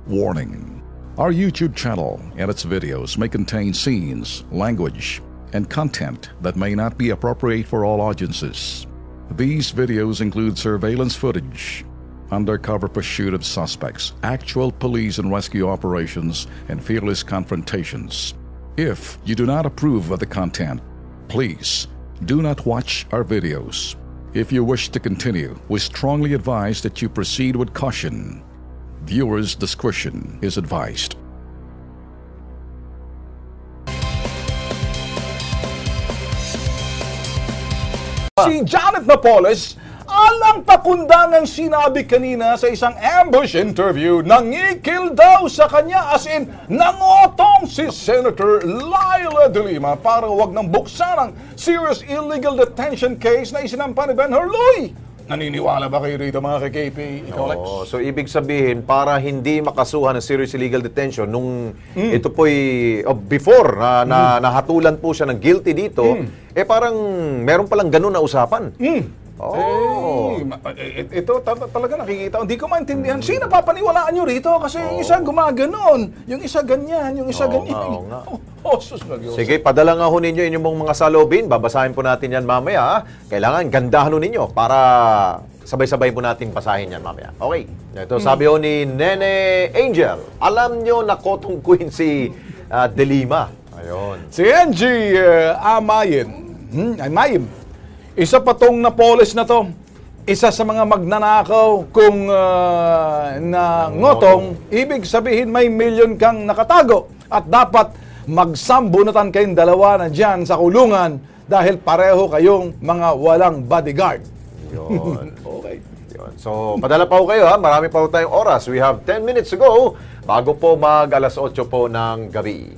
Warning: our YouTube channel and its videos may contain scenes, language, and content that may not be appropriate for all audiences. These videos include surveillance footage, undercover pursuit of suspects, actual police and rescue operations, and fearless confrontations. If you do not approve of the content, please do not watch our videos. If you wish to continue, we strongly advise that you proceed with caution. Viewers' discretion is advised. Si Janet Napoles, alang pakundangang sinabi kanina sa isang ambush interview, nangikil daw sa kanya, as in, nangotong si Senator Leila de Lima para wag nang buksan ang serious illegal detention case na isinampa ni Ben Herluy. Naniniwala ba kayo rito, mga ka-KP? Ikaw, Lex? So ibig sabihin, para hindi makasuhan ng serious illegal detention, nung ito po'y before na nahatulan po siya ng guilty dito, parang meron palang ganun na usapan. Ito talaga nakikita. Hindi ko maintindihan. Sino papaniwalaan nyo rito? Kasi yung isa gumaganon, yung isa ganyan, yung isa ganyan. Sige, padala nga ho ninyo inyong mga salobin. Babasahin po natin yan mamaya. Kailangan gandahan ho ninyo para sabay-sabay po natin basahin yan mamaya. Okay. Ito, sabi ho ni Nene Angel, alam nyo na kotong queen si De Lima. Ayun. Si Angie Amayim. Isa pa tong Napoles na to. Isa sa mga magnanakaw kung ngotong, ibig sabihin may milyon kang nakatago at dapat magsambunutan kayong dalawa na dyan sa kulungan dahil pareho kayong mga walang bodyguard. Yun. Okay. Yun. So, padala pa ho kayo ha. Marami pa ho tayong oras. We have 10 minutes to go bago po mag alas 8 po ng gabi.